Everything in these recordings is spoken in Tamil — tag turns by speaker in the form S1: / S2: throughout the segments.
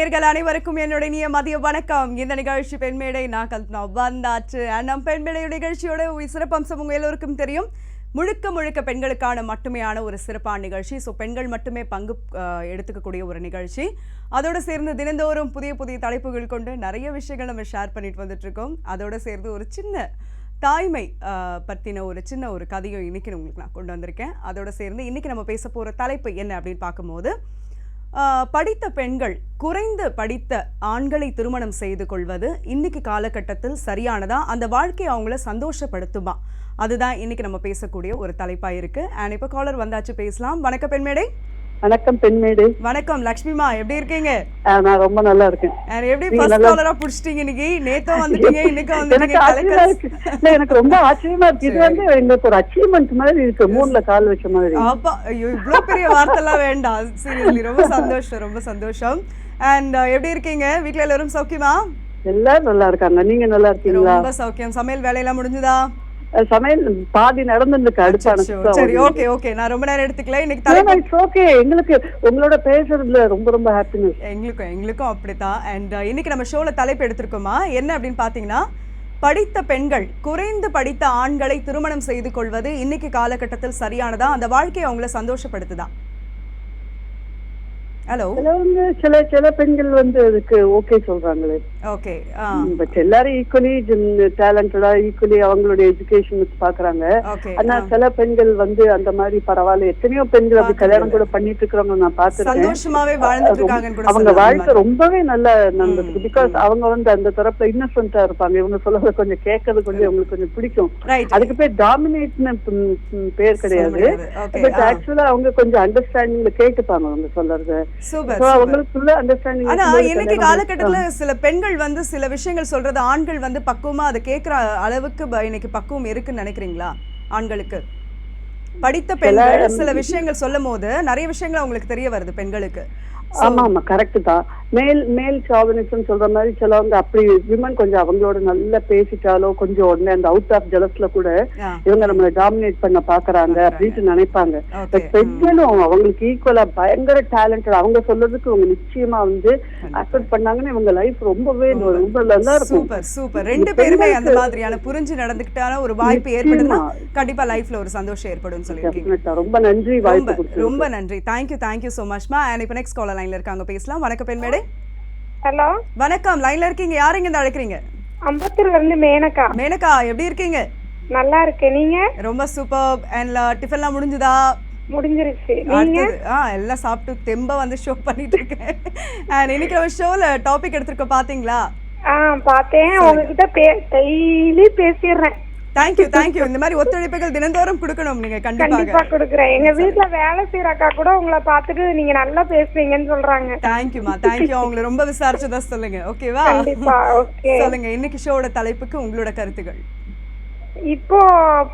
S1: நேயர்கள் அனைவருக்கும் என்னுடைய இனிய மதிய வணக்கம். இந்த நிகழ்ச்சி பெண்மேடை. நான் கல்பனா வந்தாச்சு. நம் பெண்மேடை நிகழ்ச்சியோட சிறப்பம்சம் உங்க எல்லோருக்கும் தெரியும். முழுக்க முழுக்க பெண்களுக்கான மட்டுமேயான ஒரு சிறப்பான நிகழ்ச்சி. ஸோ பெண்கள் மட்டுமே பங்கு எடுத்துக்கக்கூடிய ஒரு நிகழ்ச்சி. அதோடு சேர்ந்து தினந்தோறும் புதிய புதிய தலைப்புகள் கொண்டு நிறைய விஷயங்கள் நம்ம ஷேர் பண்ணிட்டு வந்துட்டு இருக்கோம். அதோடு சேர்ந்து ஒரு சின்ன தாய்மை பற்றின ஒரு கதையை இன்னைக்கு உங்களுக்கு நான் கொண்டு வந்திருக்கேன். அதோடு சேர்ந்து இன்னைக்கு நம்ம பேச போகிற தலைப்பு என்ன அப்படின்னு பார்க்கும்போது, படித்த பெண்கள் குறைந்து படித்த ஆண்களை திருமணம் செய்து கொள்வது இன்னைக்கு காலகட்டத்தில் சரியானதா, அந்த வாழ்க்கையை அவங்கள சந்தோஷப்படுத்துமா, அதுதான் இன்னைக்கு நம்ம பேசக்கூடிய ஒரு தலைப்பா இருக்கு. அண்ட் இப்போ காலர் வந்தாச்சு, பேசலாம். வணக்கம் பெண்மேடை.
S2: வணக்கம் பெண்மேடு.
S1: வணக்கம் லக்ஷ்மிமா, எப்படி இருக்கீங்க?
S2: நான் ரொம்ப நல்லா இருக்கேன்.
S1: எப்படி ஃபர்ஸ்ட் காலரா புடிச்சிட்டீங்க இன்னைக்கு? நேத்தோ வந்துட்டீங்க, இன்னைக்கு வந்துட்டீங்க.
S2: எனக்கு ரொம்ப ஆச்சரியமா இருக்கு. இது வந்து எங்களுக்கு ஒரு அச்சீவ்மெண்ட் மாதிரி இருக்கு, மூணுல கால் வச்ச மாதிரி.
S1: அப்பா, ஐயோ இவ்வளவு பெரிய வார்த்தைலாம் வேண்டாம். சீரியஸ்லி ரொம்ப சந்தோஷம், ரொம்ப சந்தோஷம். அண்ட் எப்படி இருக்கீங்க? வீட்ல எல்லாரும் சௌக்கியமா?
S2: எல்லாரும் நல்லா இருக்காங்க. நீங்க நல்லா இருக்கீங்களா?
S1: ரொம்ப சௌக்கியம். சமையல் வேலையெல்லாம் முடிஞ்சதா?
S2: சமையல் பாதி நடந்துருக்கு. அடுப்பான
S1: சரி, ஓகே ஓகே, நான் ரொம்ப நேரம் எடுத்துக்கல. இன்னைக்கு தலைப்பு
S2: ஓகே. எங்களுக்கு உங்களோட பேசுறதுல ரொம்ப ரொம்ப ஹாப்பினஸ்.
S1: எங்களுக்கும் அப்படித்தான். அண்ட் இன்னைக்கு நம்ம ஷோல தலைப்பு எடுத்திருக்கோமா என்ன அப்படின்னு பாத்தீங்கன்னா, படித்த பெண்கள் குறைந்து படித்த ஆண்களை திருமணம் செய்து கொள்வது இன்னைக்கு காலகட்டத்தில் சரியானதா, அந்த வாழ்க்கையை அவங்கள சந்தோஷப்படுத்துதா? ஹலோ.
S2: சில பெண்கள் வந்து அதுக்கு ஓகே சொல்றாங்களே.
S1: ஓகே.
S2: பட் எல்லாரும் ஈக்குவலி டேலண்டடா, ஈக்குவலி அவங்களுடைய எஜுகேஷன் பாக்குறாங்க. ஆனா சில பெண்கள் வந்து அந்த மாதிரி பரவாயில்ல, எத்தனையோ பெண்கள் அப்படி கல்யாணம் கூட பண்ணிட்டு இருக்கிறவங்க நான் பாத்துருக்கேன்.
S1: சந்தோஷமாவே வாழ்ந்துட்டு இருக்காங்க.
S2: அவங்க வாழ்க்கை ரொம்பவே நல்லா நடந்தது. பிகாஸ் அவங்க வந்து அந்த தரப்புல இன்னசென்ட்டா இருப்பாங்க. இவங்க சொல்றது கொஞ்சம் கேட்கறது கொஞ்சம் அவங்களுக்கு கொஞ்சம் பிடிக்கும். அதுக்கு பேர் டாமினேட்னு பேர் கிடையாது. பட் ஆக்சுவலா அவங்க கொஞ்சம் அண்டர்ஸ்டாண்டிங்ல கேட்டுப்பாங்க அவங்க சொல்றது.
S1: இன்னைக்கு காலகட்டத்துல சில பெண்கள் வந்து சில விஷயங்கள் சொல்றது, ஆண்கள் வந்து பக்குவமா அதை கேட்கிற அளவுக்கு இன்னைக்கு பக்குவம் இருக்குன்னு நினைக்கிறீங்களா? ஆண்களுக்கு படித்த பெண்கள் சில விஷயங்கள் சொல்லும் போது நிறைய விஷயங்கள் அவங்களுக்கு தெரிய வருது பெண்களுக்கு.
S2: ஆமா ஆமா, கரெக்ட் தான். மேல் சாவனிசம் சொல்ற மாதிரி சிலவங்க அப்படி விமன் கொஞ்சம் அவங்களோட நல்லா பேசிட்டாலோ கொஞ்சம் உடனே அந்த அவுட் ஆஃப் ஜெலஸ்ல கூட இவங்க நம்மள டாமினேட் பண்ண பாக்குறாங்க அப்படின்னு நினைப்பாங்க. பெண்களும் அவங்களுக்கு ஈக்குவலா பயங்கர டேலண்டட். அவங்க சொல்றதுக்கு இவங்க நிச்சயமா வந்து அக்செப்ட் பண்ணாங்கன்னா இவங்க லைஃப் ரொம்பவே ரொம்ப நல்லா இருக்கும்.
S1: Super super. ரெண்டு பேருமே அந்த மாதிரியான புரிஞ்சு நடந்துக்கிட்டான ஒரு வாய்ப்பு ஏற்படுதுன்னா கண்டிப்பா லைஃப்ல ஒரு சந்தோஷம் ஏற்படும் சொல்லிருக்கீங்க.
S2: ரொம்ப நன்றி, வாய்ப்பு
S1: ரொம்ப நன்றி. தேங்க்யூ சோ மச் மா. அண்ட் இப்போ நெக்ஸ்ட் காலர் லைன்ல இருக்காங்க, பேசலாம். வணக்கம் பெண்மேடை.
S3: ஹலோ,
S1: வணக்கம். லைன்ல இருக்கீங்க, யாருங்க இருந்து அழைக்கிறீங்க?
S3: அம்பத்தூர்ல இருந்து மேனகா.
S1: மேனகா, எப்படி இருக்கீங்க?
S3: நல்லா இருக்கேன், நீங்க?
S1: ரொம்ப சூப்பர். அண்ட் டிஃபன்லாம் முடிஞ்சதா?
S3: முடிஞ்சிருச்சு. நீங்க?
S1: எல்லாம் சாப்பிட்டு தெம்ப வந்து ஷோ பண்ணிட்டு இருக்கேன். அண்ட் இன்னைக்கு நம்ம ஷோல டாபிக் எடுத்துருக்க பாத்தீங்களா?
S3: பார்த்தேன். உங்ககிட்ட டெய்லி பேசிடுறேன்.
S1: தேங்க்யூ. இந்த மாதிரி ஒத்துழைப்புகள் தினந்தோறும் கொடுக்கணும். நீங்க கண்டிப்பா கொடுக்குறேன்.
S3: எங்க வீட்ல வேலை செய்யற அக்கா கூட உங்களை பார்த்துட்டு நீங்க நல்லா பேசுவீங்கன்னு சொல்றாங்க.
S1: தேங்க்யூமா, தேங்க்யூ. அவங்களை ரொம்ப விசாரிச்சதா சொல்லுங்க. ஓகேவா? சொல்லுங்க, இன்னைக்கு ஷோட தலைப்புக்கு உங்களோட கருத்துக்கள்.
S3: இப்போ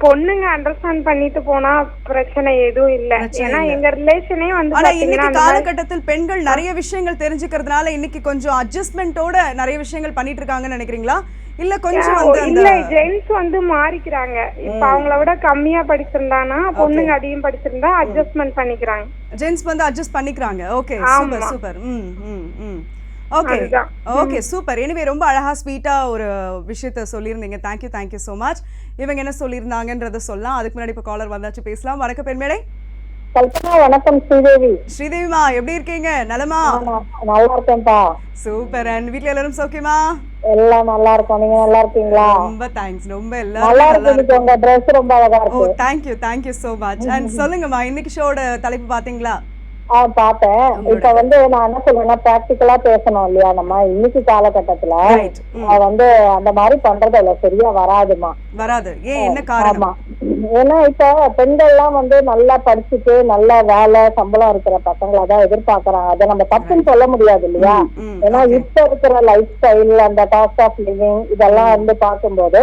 S3: பொண்ணுங்க அண்டர்ஸ்டாண்ட் பண்ணிட்டு போனா பிரச்சனை எதுவும் இல்ல. ஏன்னா எங்க ரிலேஷனே வந்து
S1: இன்னைக்கு காலகட்டத்தில் பெண்கள் நிறைய விஷயங்கள் தெரிஞ்சுக்கிறதுனால இன்னைக்கு கொஞ்சம் அட்ஜஸ்ட்மெண்டோட நிறைய விஷயங்கள் பண்ணிட்டு இருக்காங்கன்னு நினைக்கிறீங்களா? இல்ல கொஞ்சம் வந்து
S3: இல்ல ஜென்ஸ் வந்து மாறிக்கிறாங்க. இப்ப அவங்கள விட கம்மியா படிச்சிருந்தானா பொண்ணுங்க அதிகம் படிச்சிருந்தா அட்ஜஸ்ட்மெண்ட் பண்ணிக்கிறாங்க.
S1: ஜென்ஸ் வந்து அட்ஜஸ்ட் பண்ணிக்கிறாங்க. Okay, super super. Okay super. Anyway ரொம்ப அழகா ஸ்வீட்டா ஒரு விஷயத்த சொல்லியிருந்தீங்க. Thank you so much. இவங்க என்ன சொல்லியிருந்தாங்கன்றத சொல்லலாம். அதுக்கு முன்னாடி இப்போ காலர் வந்தாச்சு, பேசலாம். வணக்கம் பெண்மேடை.
S4: கல்பனா. வணக்கம் ஸ்ரீதேவி.
S1: ஸ்ரீதேவிமா, எப்படி இருக்கீங்க? நலமா?
S4: நல்லா இருக்கேன்ப்பா.
S1: சூப்பர். அண்ட் வீட்ல எல்லாரும் சௌக்கியமா?
S4: எல்லாம் நல்லா இருக்கோம். நீங்க நல்லா இருக்கீங்களா?
S1: ரொம்ப தேங்க்ஸ். ரொம்ப எல்லாரும்
S4: நல்லா இருக்கு. உங்க Dress ரொம்ப அழகா இருக்கு.
S1: Thank you so much. அண்ட் சொல்லுங்கம்மா, இன்னைக்கு ஷோட தலைப்பு பாத்தீங்களா?
S4: பார்த்தேன். இப்ப வந்து நான் என்ன சொல்றேன்னா, பிராக்டிகலா பேசணும் இல்லையா? நம்ம இன்னைக்கு காலகட்டத்துல வந்து அந்த மாதிரி பண்றது இல்ல, சரியா வராதுமா.
S1: வராது. ஏன், என்ன காரணம்?
S4: ஏன்னா இப்ப பெண்கள் எல்லாம் வந்து நல்லா படிச்சுட்டு நல்ல வேலை சம்பளம் இருக்கிற பசங்களை தான் எதிர்பார்க்கறாங்க. அதை நம்ம தப்புன்னு சொல்ல முடியாது இல்லையா? ஏன்னா இப்ப இருக்கிற லைஃப் ஸ்டைல், அந்த காஸ்ட் ஆஃப் லிவிங் இதெல்லாம் வந்து பார்க்கும்போது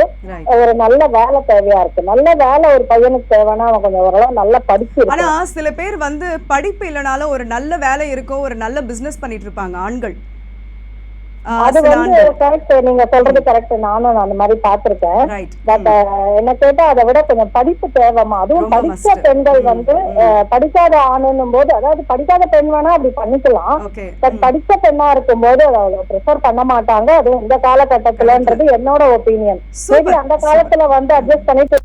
S4: ஒரு நல்ல வேலை தேவையா இருக்கு. நல்ல வேலை ஒரு பையனுக்கு தேவைன்னா அவன் கொஞ்சம் ஓரளவு நல்லா படிச்சு.
S1: ஆனா சில பேர் வந்து படிப்பு இல்லைனாலும் ஒரு நல்ல வேலை இருக்கும், ஒரு நல்ல பிசினஸ் பண்ணிட்டு இருப்பாங்க ஆண்கள்.
S4: அது வந்து கரெக்ட், நீங்க சொல்றது கரெக்ட். நானும் அந்த மாதிரி பாத்திருக்கேன். பட் என்ன கேட்டா அதை விட கொஞ்சம் படிப்பு தேவைமா. அதுவும் படிச்ச பெண்கள் வந்து படிக்காத ஆணுன்னும் போது, அதாவது படிக்காத பெண் வேணா அப்படி பண்ணிக்கலாம். பட் படிச்ச பெண்ணா இருக்கும் போது அதை ப்ரிஃபர் பண்ண மாட்டாங்க. அதுவும் இந்த காலகட்டத்துலன்றது என்னோட ஒப்பீனியன். மேபி அந்த காலத்துல வந்து அட்ஜஸ்ட் பண்ணிட்டு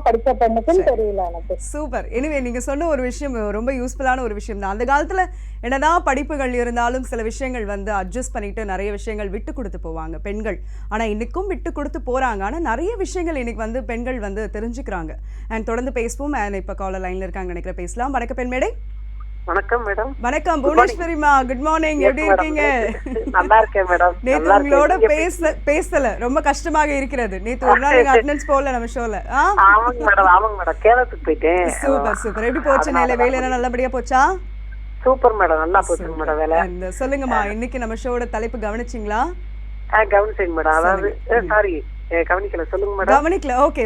S4: படிச்ச பெண்ணுக்குன்னு தெரியல எனக்கு.
S1: சூப்பர். எனிவே நீங்க சொன்ன ஒரு விஷயம் ரொம்ப யூஸ்ஃபுல்லான ஒரு விஷயம் தான். அந்த காலத்துல என்னதான் படிப்புகள் இருந்தாலும் சில விஷயங்கள் வந்து அட்ஜஸ்ட் பண்ணிட்டு நிறைய விஷயங்கள் விட்டு கொடுத்து போவாங்க பெண்கள். ஆனா இன்னைக்கும் விட்டு கொடுத்து போறாங்க. ஆனா நிறைய விஷயங்கள் இன்னைக்கு வந்து பெண்கள் வந்து தெரிஞ்சுக்கிறாங்க. அண்ட் தொடர்ந்து பேசுவோம். அண்ட் இப்ப காலர் லைன்ல இருக்காங்க நினைக்கிறேன், பேசலாம். வணக்கம் பெண் மேடை.
S5: வணக்கம் மேடம்.
S1: வணக்கம் புவனேஸ்வரிமா, குட் மார்னிங். எப்படி இருக்கீங்க?
S5: நல்லா இருக்கேன் மேடம்.
S1: நேத்து உங்களோட பேசல ரொம்ப கஷ்டமாக இருக்கிறது. நேத்து ஒரு நாள் நீங்க அட்டெண்டன்ஸ் போடல நம்ம ஷோல.
S5: ஆமாங்க மேடம், ஆமாங்க மேடம், கேரளத்துக்கு போயிட்டேன்.
S1: Super super. எப்படி போச்சு நேல வேலை எல்லாம் நல்லபடியா போச்சா?
S5: சூப்பர் மேடம், நல்லா போச்சு மேடம் வேலை.
S1: சொல்லுங்கம்மா, இன்னைக்கு நம்ம ஷோட தலைப்பு கவனிச்சீங்களா?
S5: கவனிச்சேங்க மேடம். அதாவது சாரி கவனிக்கல, சொல்லுங்க மேடம்.
S1: கவனிக்கல, ஓகே.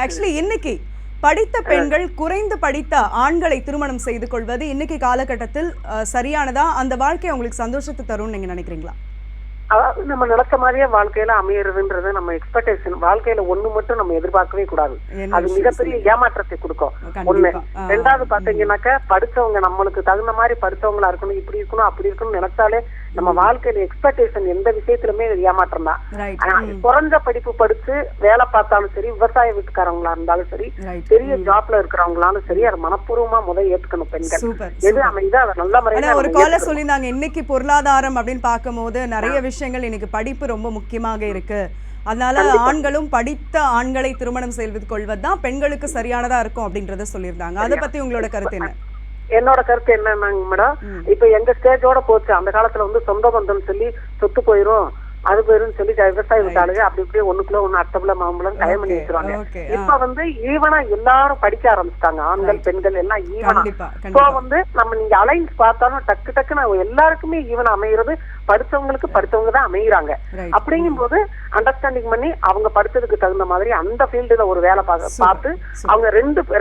S1: ஆக்சுவலி இன்னைக்கு படித்த பெண்கள் குறைந்து படித்த ஆண்களை திருமணம் செய்து கொள்வது இன்னைக்கு காலகட்டத்தில் சரியானதா? அந்த வாழ்க்கை உங்களுக்கு சந்தோஷத்தை தரும்னு நீங்க நினைக்கிறீங்களா?
S5: அதாவது நம்ம நினைச்ச மாதிரியே வாழ்க்கையில அமையறதுன்றது நம்ம எக்ஸ்பெக்டேஷன். வாழ்க்கையில ஒண்ணு மட்டும் நம்ம எதிர்பார்க்கவே கூடாது. அது மிகப்பெரிய ஏமாற்றத்தை கொடுக்கும். ஒண்ணு. ரெண்டாவது பாத்தீங்கன்னாக்க படிச்சவங்க நம்மளுக்கு தகுந்த மாதிரி படிச்சவங்களா இருக்கணும், இப்படி இருக்கணும், அப்படி இருக்கணும்னு நினைச்சாலே நம்ம வாழ்க்கையில எக்ஸ்பெக்டேஷன் எந்த விஷயத்திலுமே ஏமாற்றம் தான். குறைஞ்ச படிப்பு படிச்சு வேலை பார்த்தாலும் சரி, விவசாய வீட்டுக்காரங்களா இருந்தாலும் சரி, பெரிய ஜாப்ல இருக்கிறவங்களாலும் சரி, அதை மனப்பூர்வமா முதல் ஏத்துக்கணும் பெண்கள். எது அமைதா அதை நல்ல முறையில.
S1: ஒரு கால சொல்லியிருந்தாங்க, இன்னைக்கு பொருளாதாரம் அப்படின்னு பார்க்கும் போது நிறைய விஷயங்கள் இன்னைக்கு படிப்பு ரொம்ப முக்கியமாக இருக்கு. அதனால ஆண்களும் படித்த ஆண்களை திருமணம் செய்து கொள்வதுதான் பெண்களுக்கு சரியானதா இருக்கும் அப்படின்றத சொல்லியிருந்தாங்க. அதை பத்தி உங்களோட கருத்து என்ன?
S5: என்னோட கருத்து என்னன்னாங்க மேடம், இப்ப எங்க ஸ்டேஜோட போச்சு. அந்த காலத்துல வந்து சொந்த பந்தம் சொல்லி சொத்து போயிரும், அது போயிரும் சொல்லி விவசாய விட்டாளுங்க அப்படி இப்படியே ஒண்ணுக்குள்ள ஒண்ணு அட்டபுல மாம்பழம் கயம் பண்ணி வச்சிருவாங்க. இப்ப வந்து ஈவனா எல்லாரும் படிக்க ஆரம்பிச்சிட்டாங்க, ஆண்கள் பெண்கள் எல்லாம் ஈவனா. சோ வந்து நம்ம நீங்க அலைன்ஸ் பார்த்தாலும் டக்கு டக்குன்னு எல்லாருக்குமே ஈவனா அமைகிறது. படிச்சவங்களுக்கு படிச்சவங்க தான் அமைகிறாங்க. அப்படிங்கும் போது அண்டர்ஸ்டாண்டிங் பண்ணி அவங்க படிச்சதுக்கு தகுந்த மாதிரி அந்த ஃபீல்டுல ஒரு வேலை பார்த்து அவங்க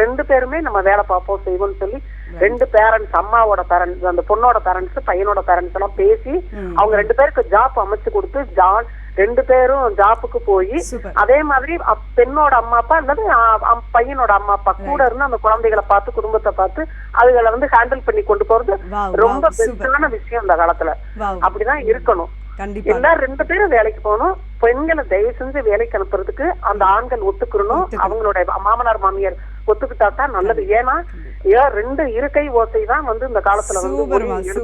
S5: ரெண்டு பேருமே நம்ம வேலை பார்ப்போம் செய்வோம்னு சொல்லி ரெண்டு பேரண்ட்ஸ், அம்மாவோட பேரண்ட்ஸ், அந்த பொண்ணோட பேரண்ட்ஸ், பையனோட பேரண்ட்ஸ் எல்லாம் பேசி அவங்க ரெண்டு பேருக்கு ஜாப் அமைச்சு கொடுத்து ரெண்டு பேரும் ஜாப்புக்கு போய் அதே மாதிரி பெண்ணோட அம்மா அப்பா அல்லது பையனோட அம்மா அப்பா கூட இருந்து அந்த குழந்தைகளை பார்த்து குடும்பத்தை பார்த்து அதுகளை வந்து ஹேண்டில் பண்ணி கொண்டு போறது ரொம்ப பெஸ்டான விஷயம் இந்த காலத்துல. அப்படிதான் இருக்கணும். எல்லாரும் ரெண்டு பேரும் வேலைக்கு போகணும். பெண்களை தயவு செஞ்சு வேலைக்கு அனுப்புறதுக்கு அந்த ஆண்கள் ஒத்துக்கணும். அவங்களோட மாமனார் மாமியார் ஒத்துக்கிட்டா தான் நல்லது. ஏன்னா ரெண்டு இருக்கை ஓசை தான் வந்து இந்த காலத்துல வந்து.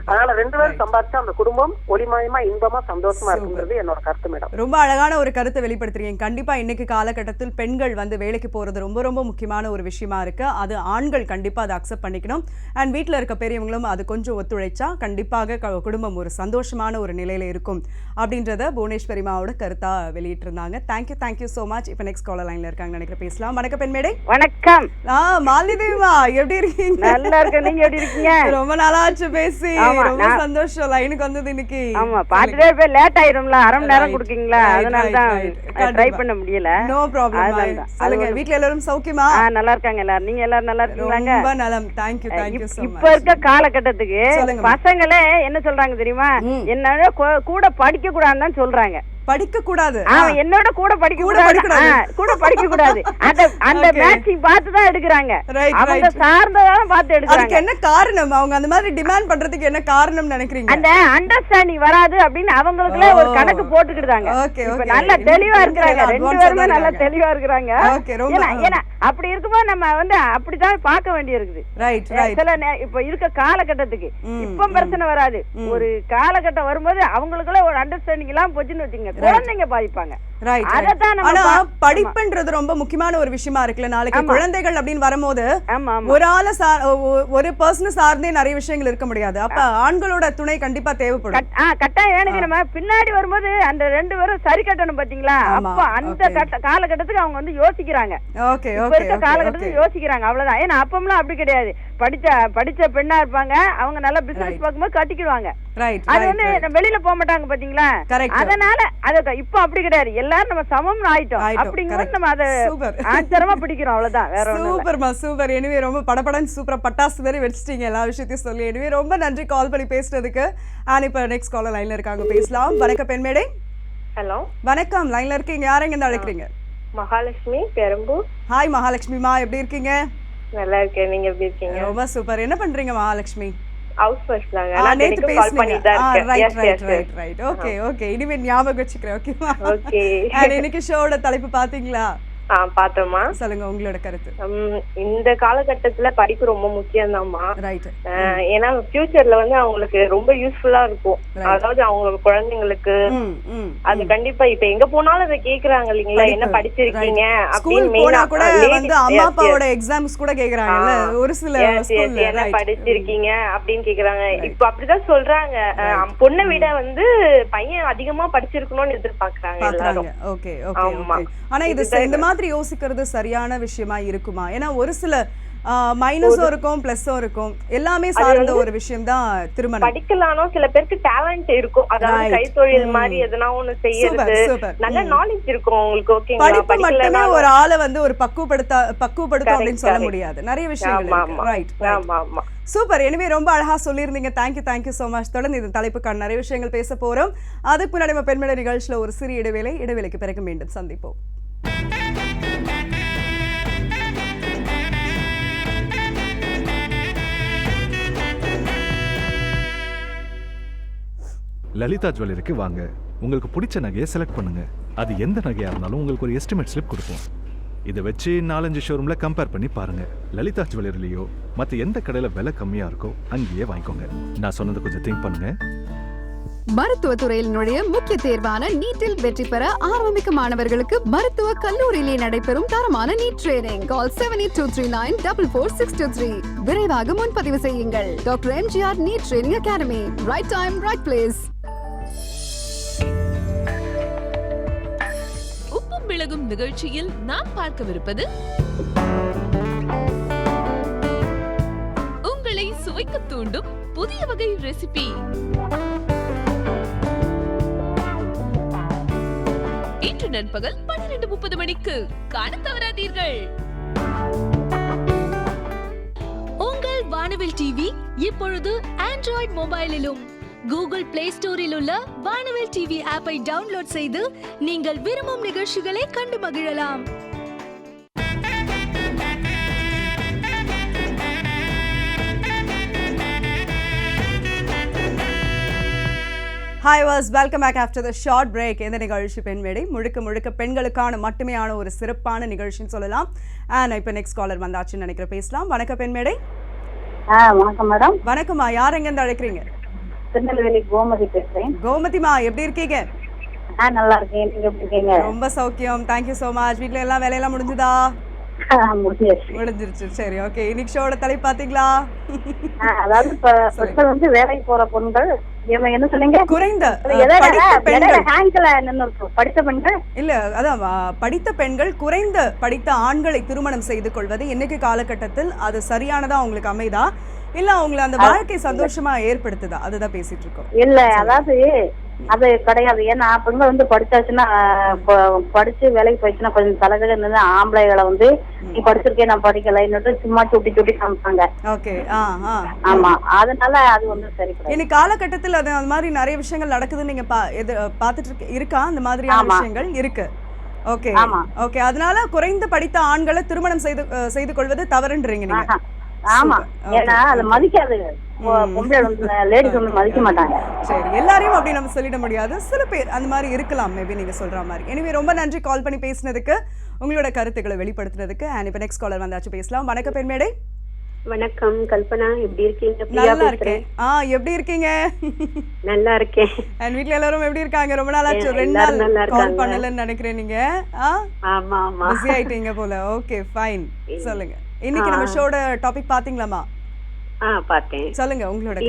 S5: அதனால ரெண்டு பேரும் சம்பாதிச்சா அந்த குடும்பம் ஒளிமயமா இன்பமா சந்தோஷமா இருக்குங்கிறது என்னோட கருத்து மேடம்.
S1: ரொம்ப அழகான ஒரு கருத்தை வெளிப்படுத்துறீங்க. கண்டிப்பா இன்னைக்கு காலகட்டத்தில் பெண்கள் வந்து வேலைக்கு போறது ரொம்ப ரொம்ப முக்கியமான ஒரு விஷயமா இருக்கு. அது ஆண்கள் கண்டிப்பா அதை அக்செப்ட் பண்ணிக்கணும். அண்ட் வீட்டுல இருக்க பெரியவங்களும் அது கொஞ்சம் ஒத்துழைச்சா கண்டிப்பாக குடும்பம் ஒரு சந்தோஷமான ஒரு நிலையில இருக்கும் அப்படின்றத புவனேஸ்வரிமாவோட கருத்தா வெளியிட்டு இருந்தாங்க. Thank you so much. இப்ப நெக்ஸ்ட் காலர் லைன்ல இருக்காங்க நினைக்கிறேன், பேசலாம். வணக்கம் பெண் மேடை.
S6: வணக்கம்.
S1: மாலிதேவிமா, எப்படி இருக்கீங்க?
S6: நல்லா இருக்கேன், நீங்க எப்படி இருக்கீங்க?
S1: ரொம்ப நாளாச்சு பேசி, ரொம்ப சந்தோஷம். லைனுக்கு வந்தது இன்னைக்கு.
S6: ஆமா, பாத்துட்டே போய் லேட் ஆயிரும்ல, அரை மணி நேரம் கொடுக்கீங்களா, அதனால தான் ட்ரை பண்ண முடியல.
S1: No problem. சொல்லுங்க, வீட்ல எல்லாரும் சௌக்கியமா?
S6: நல்லா இருக்காங்க எல்லாரும். நீங்க எல்லாரும் நல்லா இருக்கீங்களா?
S1: ரொம்ப நலம். Thank you so much.
S6: இப்ப இருக்க காலகட்டத்துக்கு பசங்களே என்ன சொல்றாங்க தெரியுமா? என்னோட கூட படிக்க கூடாதுன்னு சொல்றாங்க.
S1: படிக்க கூடாது,
S6: என்னோட கூட படிக்க கூடாது. அந்த மேட்சிங் பார்த்து தான் எடுக்கிறாங்க. அவங்க சார்ந்ததான் பார்த்து எடுக்கிறாங்க.
S1: என்ன காரணம்? அவங்க அந்த மாதிரி டிமாண்ட் பண்றதுக்கு என்ன காரணம் நினைக்கிறீங்க?
S6: அந்த அண்டர்ஸ்டாண்டிங் வராது அப்படின்னு அவங்களுக்குள்ள ஒரு கணக்கு போட்டுக்கிட்டாங்க. இப்ப நல்லா தெளிவா இருக்கிறாங்க, ரெண்டு பேருமே நல்லா தெளிவா இருக்கிறாங்க. ஏன்னா அப்படி இருக்கும்போது நம்ம வந்து அப்படித்தான் பார்க்க வேண்டி இருக்குது. சில இப்ப இருக்க காலகட்டத்துக்கு இப்ப பிரச்சனை வராது. ஒரு காலகட்டம் வரும்போது அவங்களுக்குள்ள ஒரு அண்டர்ஸ்டாண்டிங் எல்லாம் போச்சுன்னு வச்சுங்க, குழந்தைங்க பாதிப்பாங்க.
S1: ஆனா படிப்புன்றது ரொம்ப முக்கியமான ஒரு விஷயமா இருக்குல்ல. நாளைக்கு குழந்தைகள் அப்படின்னு வரும்போது ஒரு ஆள ஒரு பர்சன் சார்ந்தே நிறைய விஷயங்கள் இருக்க முடியாது. அப்ப ஆண்களோட துணை கண்டிப்பா தேவைப்படும்.
S6: கட்டாயம். எனக்கு நம்ம பின்னாடி வரும்போது அந்த ரெண்டு பேரும் சரி கட்டணும் பாத்தீங்களா? அப்ப அந்த காலகட்டத்துக்கு அவங்க வந்து யோசிக்கிறாங்க. காலகட்டத்துக்கு யோசிக்கிறாங்க, அவ்வளவுதான். ஏன்னா அப்பமெல்லாம் அப்படி கிடையாது. படிச்ச பெண்ணா இருப்பாங்க, அவங்க நல்லா பிசினஸ் பார்க்கும்போது கட்டிக்கிடுவாங்க. அது வந்து வெளியில போக மாட்டாங்க பாத்தீங்களா? அதனால அது இப்ப அப்படி கிடையாது. எல்லாரும் நம்ம சமம்னு ஆயிட்டோம். அப்படிங்கும்போது நம்ம அதை ஆச்சரியமா பிடிக்கிறோம், அவ்வளவுதான், வேற ஒண்ணும் இல்ல.
S1: சூப்பர்மா சூப்பர். எனவே ரொம்ப படபடன்னு சூப்பரா பட்டாசு மாதிரி வெடிச்சிட்டீங்க எல்லா விஷயத்தையும் சொல்லி. எனவே ரொம்ப நன்றி கால் பண்ணி பேசுறதுக்கு. அண்ட் இப்ப நெக்ஸ்ட் காலர் லைன்ல இருக்காங்க, பேசலாம். வணக்கம் பெண்மேடை.
S3: ஹலோ
S1: வணக்கம், லைன்ல இருக்கீங்க. யாரெங்க இருந்து அழைக்கிறீங்க?
S3: மகாலட்சுமி, பெரம்பூர்.
S1: ஹாய் மகாலட்சுமிமா, எப்படி இருக்கீங்க?
S3: நல்லா இருக்கேன், நீங்க எப்படி இருக்கீங்க?
S1: ரொம்ப சூப்பர். என்ன பண்றீங்க மகாலட்சுமி?
S3: ஹவுஸ் ஒய்ஃப் தாங்க.
S1: நேத்து பேசுனீங்க. ரைட். ஓகே ஓகே, இனிமே ஞாபகம் வச்சுக்கிறேன். ஓகேவா?
S3: ஓகே.
S1: இன்னைக்கு ஷோட தலைப்பு பாத்தீங்களா?
S3: பாத்தோமா.
S1: சொல்லுங்க உங்களோட கருத்து.
S3: இந்த காலகட்டத்துல படிப்பு ரொம்ப முக்கியம் தான்மா.
S1: ரைட்.
S3: ஏன்னா ஃபியூச்சர்ல வந்து அவங்களுக்கு ரொம்ப யூஸ்ஃபுல்லா இருக்கும். அதாவது அவங்க குழந்தைங்களுக்கு அது கண்டிப்பா இப்ப எங்க போனாலும் அதை கேக்குறாங்க இல்லீங்களா, என்ன படிச்சிருக்கீங்க அப்படின்னு. மெயினா
S1: கூட வந்து அம்மா அப்பாவோட எக்ஸாம்ஸ் கூட கேக்குறாங்கல்ல ஒரு சில ஸ்கூல்ல,
S3: என்ன படிச்சிருக்கீங்க அப்படின்னு கேக்குறாங்க. இப்ப அப்படிதான் சொல்றாங்க. பொண்ணை விட வந்து பையன் அதிகமா படிச்சிருக்கணும்னு எதிர்பார்க்கறாங்க எல்லாரும்.
S1: Okay okay. ஆனா இது இந்த மாதிரி யோசிக்கிறது சரியான விஷயமா இருக்குமா? ஏன்னா ஒரு சில மைனஸும் இருக்கும் பிளஸும் இருக்கும், எல்லாமே சார்ந்த ஒரு விஷயம் தான் திருமணம்.
S3: படிக்கலானோ சில பேருக்கு டேலண்ட் இருக்கும், அதாவது கைத்தொழில் மாதிரி எதனா ஒண்ணு செய்யறது, நல்ல நாலேஜ் இருக்கும் உங்களுக்கு. ஓகேங்களா?
S1: படிப்பு மட்டுமே ஒரு ஆளை வந்து ஒரு பக்குவப்படுத்தும் அப்படின்னு சொல்ல முடியாது, நிறைய விஷயங்கள் இருக்கு. ரைட். சூப்பர். எனவே ரொம்ப அழகா சொல்லியிருந்தீங்க. Thank you so much. தொடர்ந்து இந்த தலைப்புக்கான நிறைய விஷயங்கள் பேச போறோம். அதுக்கு முன்னாடி நம்ம பெண்மேடை நிகழ்ச்சியில ஒரு சிறிய இடைவேளைக்கு பிறகு மீண்டும் சந்திப்போம்.
S7: லலிதா ஜுவல்லரிக்கு வாங்க. உங்களுக்கு பிடிச்ச நகையை செலக்ட் பண்ணுங்க. அது எந்த நகையா இருந்தாலும் உங்களுக்கு ஒரு எஸ்டிமேட் ஸ்லிப் கொடுப்போம். இதை வச்சு 4-5 ஷோரூம்ல கம்பேர் பண்ணி பாருங்க. லலிதா ஜுவல்லரிலையோ மற்ற எந்த கடையில விலை கம்மியா இருக்கோ அங்கேயே வாங்கிக்கோங்க. நான் சொன்னதை கொஞ்சம் திங்க் பண்ணுங்க.
S8: மருத்துவத்துறையில் நுழைய முக்கிய தேர்வான நீட்டில் வெற்றி பெற ஆரம்பிக்கும் மாணவர்களுக்கு மருத்துவ கல்லூரியிலே நடைபெறும் தரமான நீட் ட்ரெயினிங். கால் 7823944623. விரைவாக முன்பதிவு செய்யுங்கள். Doctor MGR NEET training academy. Right time, right place.
S9: உப்பும் மிளகும் நிகழ்ச்சியில் நாம் பார்க்கவிருப்பது உங்களை சுவைக்க தூண்டும் புதிய வகை ரெசிபி. இன்று நண்பகல் 12:30 மணிக்கு காண தவறாதீர்கள்.
S10: உங்கள் வானவில் டிவி இப்பொழுது ஆண்ட்ராய்டு மொபைலிலும் கூகுள் பிளே ஸ்டோரில் உள்ள வானவில் டிவி ஆப்பை டவுன்லோட் செய்து நீங்கள் விரும்பும் நிகழ்ச்சிகளை கண்டு மகிழலாம்.
S1: Hi was welcome back after the short break. இந்த நிகழ்ச்சி பெண்மேடை முழுக்க பெண்களுக்கான மட்டுமேயான ஒரு சிறப்பான நிகழ்ச்சின்னு சொல்லலாம். இப்போ நெக்ஸ்ட் காலர் வந்தாச்சுன்னு நினைக்கிறேன், பேசலாம். வணக்கம் பெண்மேடை.
S4: வணக்கம் மேடம்.
S1: வணக்கம்மா, யார் எங்க இருந்து அழைக்கிறீங்க?
S4: திருநெல்வேலி கோமதி பேசுறேன்.
S1: கோமதிமா, எப்படி இருக்கீங்க?
S4: நல்லா இருக்கேன், நீங்க எப்படி இருக்கீங்க?
S1: ரொம்ப சௌக்கியம், தேங்க்யூ சோ மச். வீட்ல எல்லாம் வேலையெல்லாம் முடிஞ்சுதா? முடிஞ்சிருச்சு. சரி, ஓகே. இன்னைக்கு ஷோட தலைப்பு பாத்தீங்களா?
S4: அதாவது வந்து வேலைக்கு போற பொண்கள் என்ன சொன்னீங்க?
S1: குறைந்த
S4: படித்த பெண்கள்
S1: இல்ல, அதான் படித்த பெண்கள் குறைந்த படித்த ஆண்களை திருமணம் செய்து கொள்வது இன்னைக்கு காலகட்டத்தில் அது சரியானதா உங்களுக்கு அமைதா, இல்ல அவங்களை அந்த வாழ்க்கை சந்தோஷமா ஏற்படுத்துதா? அதுதான் பேசிட்டு இருக்கோம்.
S4: இல்ல, அதாவது அது கிடையாது. ஏன்னா பெண்கள் வந்து படிச்சாச்சுன்னா, படிச்சு வேலைக்கு போயிடுச்சுன்னா கொஞ்சம் தலைகள் இருந்தது. ஆம்பளைகளை வந்து நீ படிச்சிருக்கேன் நான் படிக்கல என்னட்டு சும்மா சுட்டி காமிப்பாங்க.
S1: ஓகே.
S4: ஆமா, அதனால அது வந்து சரி.
S1: இன்னைக்கு காலகட்டத்தில் அது அந்த மாதிரி நிறைய விஷயங்கள் நடக்குதுன்னு நீங்க பாத்துட்டு இருக்கா? அந்த மாதிரியான விஷயங்கள் இருக்கு. Okay okay. அதனால குறைந்த படித்த ஆண்களை திருமணம் செய்து கொள்வது தவறுன்றீங்க நீங்க?
S4: ஆமா, ஏன்னா அது மதிக்காது. லேடிஸ் வந்து மதிக்க மாட்டாங்க.
S1: சரி, எல்லாரையும் அப்படி நம்ம சொல்லிட முடியாது, சில பேர் அந்த மாதிரி இருக்கலாம், மேபி நீங்க சொல்ற மாதிரி. எனவே ரொம்ப நன்றி கால் பண்ணி பேசினதுக்கு, உங்களோட கருத்துக்களை வெளிப்படுத்துறதுக்கு. அண்ட் இப்போ நெக்ஸ்ட் காலர் வந்தாச்சு, பேசலாம். வணக்கம் பெண்மேடை.
S3: வணக்கம் கல்பனா, எப்படி இருக்கீங்க?
S1: நல்லா இருக்கேன். எப்படி இருக்கீங்க?
S3: நல்லா இருக்கேன்.
S1: அண்ட் வீட்ல எல்லாரும் எப்படி இருக்காங்க? ரொம்ப நாள் ஆச்சு, 2 நாள் கால் பண்ணலன்னு நினைக்கிறேன். நீங்க
S3: ஆமா ஆமா
S1: பிஸி ஆயிட்டீங்க போல. ஓகே ஃபைன், சொல்லுங்க. இன்னைக்கு நம்ம ஷோட டாபிக் பாத்தீங்களாமா?
S3: பார்த்தேன்.
S1: சொல்லுங்க உங்களோட.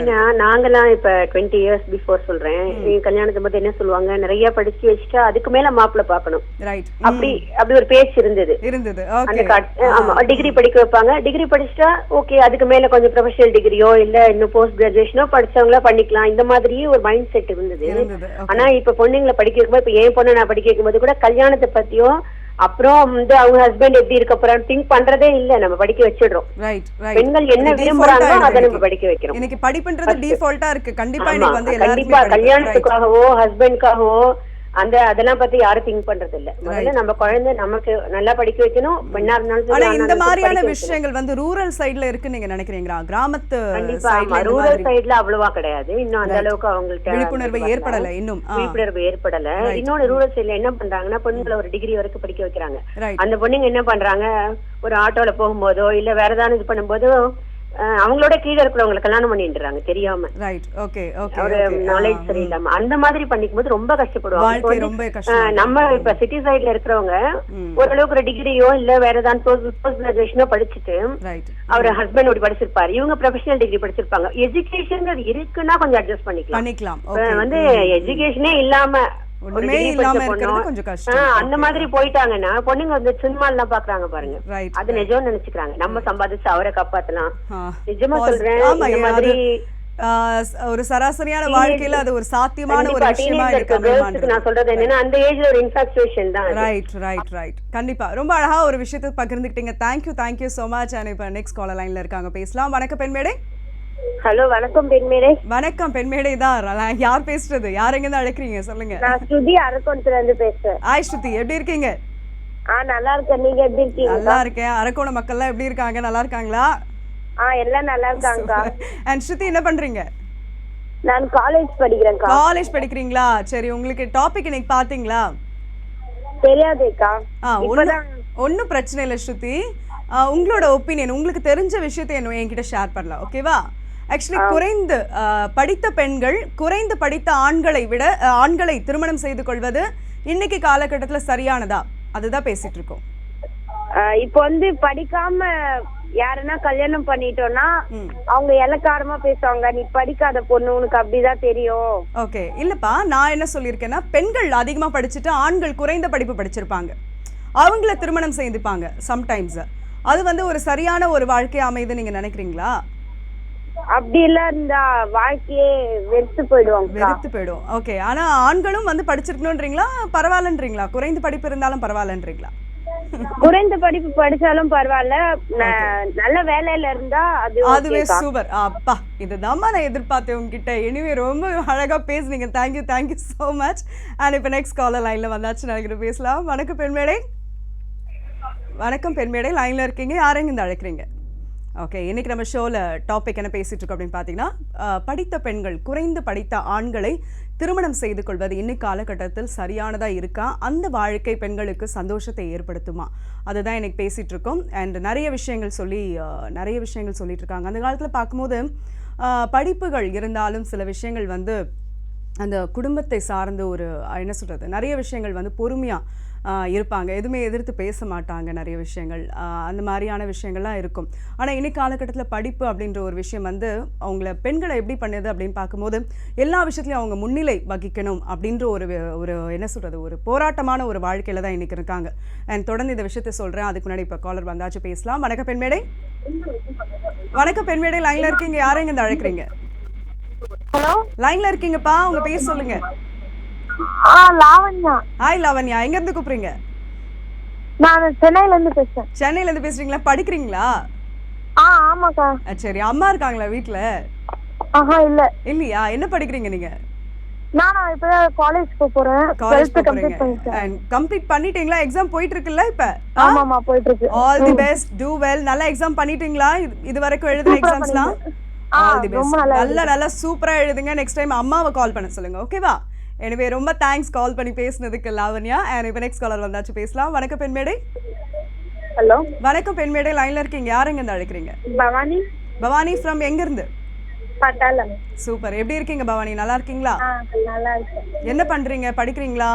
S3: நாங்கெல்லாம் இப்ப 20 years பிஃபோர் சொல்றேன். கல்யாணத்துக்கு போது என்ன சொல்லுவாங்க, நிறைய படிச்சு வச்சுட்டா அதுக்கு மேல மாப்பிள்ளை பாக்கணும், அப்படி ஒரு பேச்சு இருந்தது. ஆமா, டிகிரி படிக்க வைப்பாங்க. டிகிரி படிச்சுட்டா ஓகே, அதுக்கு மேல கொஞ்சம் ப்ரொஃபஷனல் டிகிரியோ இல்ல இன்னும் போஸ்ட் கிராஜுவேஷனோ படிச்சவங்களா பண்ணிக்கலாம், இந்த மாதிரியே ஒரு மைண்ட் செட் இருந்தது. ஆனா இப்ப பொண்ணுங்களை படிக்க வைக்கும்போது, இப்ப என் பொண்ணு நான் படிக்க வைக்கும்போது கூட கல்யாணத்தை பத்தியும் அப்புறம் வந்து அவங்க ஹஸ்பண்ட் எப்படி இருக்க போறான்னு திங்க் பண்றதே இல்ல, நம்ம படிக்க வச்சிடுறோம். பெண்கள் என்ன விரும்புறாங்களோ அதை நம்ம படிக்க வைக்கிறோம்.
S1: இன்னைக்கு படிப்புன்றது டிஃபால்ட்டா இருக்கு. கண்டிப்பா
S3: கல்யாணத்துக்காகவோ ஹஸ்பண்ட்காகவோ அதெல்லாம் பத்தி யாரும் திங்க் பண்றது இல்ல. முதல்ல நம்ம குழந்தை நமக்கு நல்லா படிக்க வைக்கணும். பெண்ணா இருந்தாலும்
S1: ஆனா இந்த மாதிரியான விஷயங்கள் வந்து ரூரல் சைடுல இருக்கு நீங்க நினைக்கிறீங்களா? கிராமத்து
S3: ரூரல் சைடுல அவ்வளவா கிடையாது. இன்னும் அந்த அளவுக்கு அவங்களுக்கு
S1: விழிப்புணர்வு ஏற்படல.
S3: இன்னொன்னு ரூரல் சைடுல என்ன பண்றாங்கன்னா, பொண்ணுங்களை ஒரு டிகிரி வரைக்கும் படிக்க வைக்கிறாங்க. அந்த பொண்ணுங்க என்ன பண்றாங்க, ஒரு ஆட்டோல போகும்போதோ இல்ல வேற ஏதாவது இது பண்ணும்போதோ அவங்களோட கீழே இருக்கிறவங்களை கல்யாணம் பண்ணிடுறாங்க தெரியாம. ஒரு நாலேஜ் சரியில்லாம அந்த மாதிரி பண்ணிக்கும் போது ரொம்ப கஷ்டப்படுவாங்க. நம்ம இப்ப சிட்டி சைட்ல இருக்கிறவங்க ஓரளவுக்கு ஒரு டிகிரியோ இல்ல வேற ஏதாவது போஸ்ட் கிராஜுவேஷனோ படிச்சுட்டு அவர் ஹஸ்பண்ட் ஓடி படிச்சிருப்பாரு, இவங்க ப்ரொஃபஷனல் டிகிரி படிச்சிருப்பாங்க. எஜுகேஷன் இருக்குன்னா கொஞ்சம் அட்ஜஸ்ட் பண்ணிக்கலாம். வந்து எஜுகேஷனே இல்லாம அந்த மாதிரி போயிட்டாங்கன்னா பொண்ணுங்க வந்து சினிமா எல்லாம் பாக்குறாங்க பாருங்க, அது நிஜம் நினைச்சுக்கிறாங்க. நம்ம சம்பாதிச்சு அவரை காப்பாத்தலாம். நிஜமா சொல்றேன், இந்த மாதிரி
S1: ஒரு சராசரியான வாழ்க்கையில அது ஒரு சாத்தியமான ஒரு விஷயமா இருக்கு.
S3: நான் சொல்றது என்னன்னா, அந்த ஏஜ்ல ஒரு இன்ஃபாக்சுவேஷன் தான்.
S1: ரைட். கண்டிப்பா ரொம்ப அழகா ஒரு விஷயத்தை பகிர்ந்துக்கிட்டீங்க. Thank you so much. அண்ட் இப்ப நெக்ஸ்ட் காலர் லைன்ல இருக்காங்க, பேசலாம். வணக்கம் பெண்மேடை.
S3: ஹலோ, வணக்கம் பெண்மேடை.
S1: வணக்கம் பெண்மேடை தான். யார் பேசுறது? யார் எங்க இருந்து அழைக்கிறீங்க சொல்லுங்க.
S3: நான் ஸ்ருதி அரக்கோணத்துல இருந்து பேசுறேன்.
S1: ஹாய் ஸ்ருதி, எப்படி இருக்கீங்க?
S3: நல்லா இருக்கேன், நீங்க எப்படி இருக்கீங்க?
S1: நல்லா இருக்கேன். அரக்கோணம் மக்கள் எல்லாம் எப்படி இருக்காங்க? நல்லா இருக்காங்களா?
S3: எல்லாம் நல்லா இருக்காங்க.
S1: அண்ட் ஸ்ருதி என்ன பண்றீங்க?
S3: நான் காலேஜ் படிக்கிறேன்.
S1: காலேஜ் படிக்கிறீங்களா? சரி, உங்களுக்கு டாபிக் இன்னைக்கு பாத்தீங்களா?
S3: தெரியாதேக்கா.
S1: ஒன்னும் பிரச்சனை இல்லை ஸ்ருதி. உங்களோட ஒப்பீனியன், உங்களுக்கு தெரிஞ்ச விஷயத்தை என்கிட்ட ஷேர் பண்ணலாம், ஓகேவா? ஆக்சுவலி குறைந்து படித்த பெண்கள் குறைந்து படித்த ஆண்களை திருமணம் செய்து கொள்வது இன்னைக்கு காலகட்டத்துல சரியானதா? அதுதான் பேசிட்டு இருக்கோம்.
S3: இப்போ வந்து படிக்காம யாருன்னா கல்யாணம் பண்ணிட்டோம்னா அவங்க இலக்காரமா பேசுவாங்க, நீ படிக்காத பொண்ணு, உனக்கு அப்படிதான் தெரியும்.
S1: ஓகே, இல்லப்பா, நான் என்ன சொல்லியிருக்கேன்னா, பெண்கள் அதிகமா படிச்சுட்டு ஆண்கள் குறைந்த படிப்பு படிச்சிருப்பாங்க, அவங்கள திருமணம் செய்துப்பாங்க சம்டைம்ஸ். அது வந்து ஒரு சரியான ஒரு வாழ்க்கை அமைது நீங்க நினைக்கிறீங்களா?
S3: அப்படி எல்லாம் இருந்தா வாழ்க்கையே வெறுத்து போயிடும்.
S1: ஓகே, ஆனா ஆண்களும் வந்து படிச்சிருக்கணும்ன்றீங்களா, பரவாயில்லன்றீங்களா? குறைந்த படிப்பு இருந்தாலும் பரவாயில்லன்றீங்களா?
S3: குறைந்த படிப்பு படிச்சாலும் பரவாயில்ல, நல்ல வேலையில இருந்தா
S1: அதுவே சூப்பர். அப்பா, இதுதான் நான் எதிர்பார்த்தேன் உங்ககிட்ட. எனிவே ரொம்ப அழகா பேசுனீங்க. Thank you so much. அண்ட் இப்ப நெக்ஸ்ட் காலர் லைன்ல வந்தாச்சு, நினைக்கிறேன், பேசலாம். வணக்கம் பெண்மேடை. வணக்கம் பெண்மேடை, லைன்ல இருக்கீங்க. யாரையும் இந்த அழைக்கிறீங்க? ஓகே, இன்னைக்கு நம்ம ஷோவில் டாபிக் என்ன பேசிட்டு இருக்கோம் அப்படின்னு பார்த்தீங்கன்னா, படித்த பெண்கள் குறைந்து படித்த ஆண்களை திருமணம் செய்து கொள்வது இன்னைக்கு காலகட்டத்தில் சரியானதாக இருக்கா? அந்த வாழ்க்கை பெண்களுக்கு சந்தோஷத்தை ஏற்படுத்துமா? அதுதான் இன்னைக்கு பேசிகிட்டு இருக்கோம். அண்ட் நிறைய விஷயங்கள் சொல்லிட்டு இருக்காங்க. அந்த காலத்தில் பார்க்கும்போது படிப்புகள் இருந்தாலும் சில விஷயங்கள் வந்து அந்த குடும்பத்தை சார்ந்து ஒரு என்ன சொல்கிறது, நிறைய விஷயங்கள் வந்து பொறுமையாக இருப்பாங்க, எதுவுமே எதிர்த்து பேச மாட்டாங்க, நிறைய விஷயங்கள் அந்த மாதிரியான விஷயங்கள்லாம் இருக்கும். ஆனால் இன்னைக்கு காலகட்டத்தில் படிப்பு அப்படின்ற ஒரு விஷயம் வந்து அவங்கள பெண்களை எப்படி பண்ணுது அப்படின்னு பார்க்கும்போது எல்லா விஷயத்துலையும் அவங்க முன்னிலை வகிக்கணும் அப்படின்ற ஒரு என்ன சொல்கிறது, ஒரு போராட்டமான ஒரு வாழ்க்கையில் தான் இன்றைக்கி இருக்காங்க. அண்ட் தொடர்ந்து இந்த விஷயத்தை சொல்கிறேன். அதுக்கு முன்னாடி இப்போ காலர் வந்தாச்சு, பேசலாம். வணக்கம் பெண்மேடை. லைனில் இருக்கீங்க, யாரையும் இங்கே அழைக்கிறீங்க?
S3: ஹலோ,
S1: லைனில் இருக்கீங்கப்பா, உங்கள் பேர் சொல்லுங்க.
S3: லாவண்யா.
S1: ஹாய் லாவண்யா, எங்க இருந்து கூப்பிடுறீங்க?
S3: நான் சென்னையில இருந்து பேசுறேன்.
S1: சென்னையில இருந்து பேசுறீங்களா? படிக்கிறீங்களா?
S3: ஆமாக்கா.
S1: சரி, அம்மா இருக்காங்களா வீட்ல? இல்லையா? என்ன படிக்கிறீங்க நீங்க?
S3: நான் இப்ப காலேஜ் போறேன். 12th
S1: கம்ப்ளீட் பண்ணிட்டீங்களா? எக்ஸாம் போயிட்டு இருக்குல்ல இப்ப?
S3: ஆமாமா, போயிட்டு இருக்கு.
S1: All the best, to well. நல்ல எக்ஸாம் பண்ணிட்டீங்களா? இது வரைக்கும் எழுதின எக்ஸாம்ஸ்லாம் ஆல் தி பெஸ்ட். நல்லா சூப்பரா எழுதுங்க. நெக்ஸ்ட் டைம் அம்மாவை கால் பண்ண சொல்லுங்க, ஓகேவா? எனவே ரொம்ப தேங்க்ஸ் கால் பண்ணி பேசுனதுக்கு லாவண்யா. அண்ட் இப்போ நெக்ஸ்ட் காலர் வந்தாச்சு, பேசலாம். வணக்கம் பெண்மேடை.
S3: ஹலோ,
S1: வணக்கம் பெண்மேடை, லைன்ல இருக்கீங்க. யார் எங்க இருந்து அழைக்கிறீங்க? பவானி ஃப்ரம் எங்க இருந்து?
S3: பட்டாளம்.
S1: சூப்பர். எப்படி இருக்கீங்க பவானி? நல்லா இருக்கீங்களா?
S3: நல்லா இருக்கேன்.
S1: என்ன பண்றீங்க? படிக்கிறீங்களா?